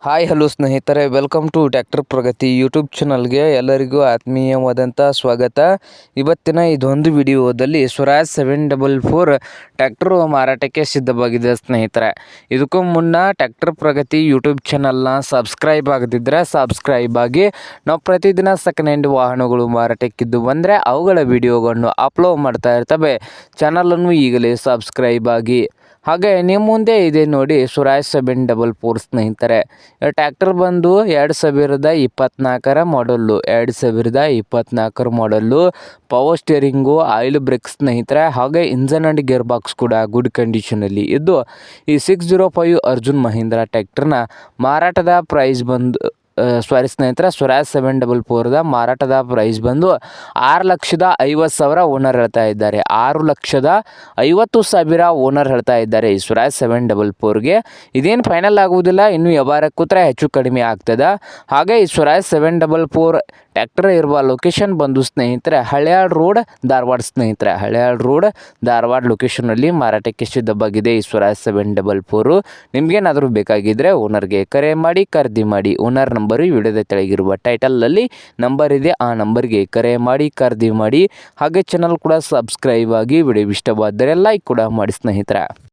Hi hello ಸ್ನೇಹಿತರೆ, welcome to tractor Pragati YouTube ಚಾನಲ್ಗೆ ಎಲ್ಲರಿಗೂ ಆತ್ಮೀಯವಾದಂಥ ಸ್ವಾಗತ. ಇವತ್ತಿನ ಇದೊಂದು ವಿಡಿಯೋದಲ್ಲಿ ಸ್ವರಾಜ್ 744 ಟ್ರ್ಯಾಕ್ಟರು ಮಾರಾಟಕ್ಕೆ ಸಿದ್ಧವಾಗಿದೆ ಸ್ನೇಹಿತರೆ. ಇದಕ್ಕೂ ಮುನ್ನ ಟ್ರ್ಯಾಕ್ಟರ್ ಪ್ರಗತಿ ಯೂಟ್ಯೂಬ್ ಚಾನಲ್ನ ಸಬ್ಸ್ಕ್ರೈಬ್ ಆಗದಿದ್ದರೆ ಸಬ್ಸ್ಕ್ರೈಬ್ ಆಗಿ. ನಾವು ಪ್ರತಿದಿನ ಸೆಕೆಂಡ್ ಹ್ಯಾಂಡ್ ವಾಹನಗಳು ಮಾರಾಟಕ್ಕಿದ್ದು ಬಂದರೆ ಅವುಗಳ ವಿಡಿಯೋಗಳನ್ನು ಅಪ್ಲೋಡ್ ಮಾಡ್ತಾ ಇರ್ತವೆ. ಚಾನಲನ್ನು ಈಗಲೇ ಸಬ್ಸ್ಕ್ರೈಬ್ ಆಗಿ. ಹಾಗೆ ನಿಮ್ಮ ಮುಂದೆ ಇದೆ ನೋಡಿ ಸ್ವರಾಜ್ 744 ಸ್ನೇಹಿತರೆ. ಟ್ರ್ಯಾಕ್ಟರ್ ಬಂದು 2024 ಮಾಡಲ್ಲು. 2024 ಮಾಡಲ್ಲು. ಪವರ್ ಸ್ಟೇರಿಂಗು, ಆಯಿಲ್ ಬ್ರೇಕ್ ಸ್ನೇಹಿತರೆ. ಹಾಗೆ ಇಂಜನ್ ಆ್ಯಂಡ್ ಗೇರ್ ಬಾಕ್ಸ್ ಕೂಡ ಗುಡ್ ಕಂಡೀಷನಲ್ಲಿ ಇದ್ದು, ಈ 605 ಅರ್ಜುನ್ ಮಹೀಂದ್ರ ಟ್ರ್ಯಾಕ್ಟರ್ನ ಮಾರಾಟದ ಪ್ರೈಸ್ ಬಂದು ಸ್ನೇಹಿತರೆ, ಸ್ವರಾಜ್ 744 ಮಾರಾಟದ ಪ್ರೈಸ್ ಬಂದು 6,50,000 ಓನರ್ ಹೇಳ್ತಾ ಇದ್ದಾರೆ. 6,50,000 ಓನರ್ ಹೇಳ್ತಾ ಇದ್ದಾರೆ ಈ ಸ್ವರಾಜ್ 744ಗೆ. ಇದೇನು ಫೈನಲ್ ಆಗುವುದಿಲ್ಲ, ಇನ್ನು ವ್ಯವಹಾರ ಕೂತ್ರೆ ಹೆಚ್ಚು ಕಡಿಮೆ ಆಗ್ತದೆ. ಹಾಗೆ ಈ ಸ್ವರಾಜ್ 744 ಟ್ರ್ಯಾಕ್ಟರ್ ಇರುವ ಲೊಕೇಶನ್ ಬಂದು ಸ್ನೇಹಿತರೆ ಹಳ್ಯಾಳ್ ರೋಡ್ ಧಾರವಾಡ ಸ್ನೇಹಿತರೆ. ಹಳ್ಯಾಳ್ ರೋಡ್ ಧಾರವಾಡ ಲೊಕೇಶನಲ್ಲಿ ಮಾರಾಟಕ್ಕೆ ಸಿದ್ಧವಾಗಿದೆ ಈ ಸ್ವರಾಜ್ 744. ನಿಮಗೇನಾದರೂ ಬೇಕಾಗಿದ್ದರೆ ಓನರ್ಗೆ ಕರೆ ಮಾಡಿ ಖರೀದಿ ಮಾಡಿ. ಓನರ್ ನಂಬರು ವಿಡಿಯೋದ ಕೆಳಗಿರುವ ಟೈಟಲಲ್ಲಿ ನಂಬರ್ ಇದೆ, ಆ ನಂಬರ್ಗೆ ಕರೆ ಮಾಡಿ ಖರೀದಿ ಮಾಡಿ. ಹಾಗೆ ಚಾನಲ್ ಕೂಡ ಸಬ್ಸ್ಕ್ರೈಬ್ ಆಗಿ. ವಿಡಿಯೋ ಇಷ್ಟವಾದರೆ ಲೈಕ್ ಕೂಡ ಮಾಡಿ ಸ್ನೇಹಿತರೆ.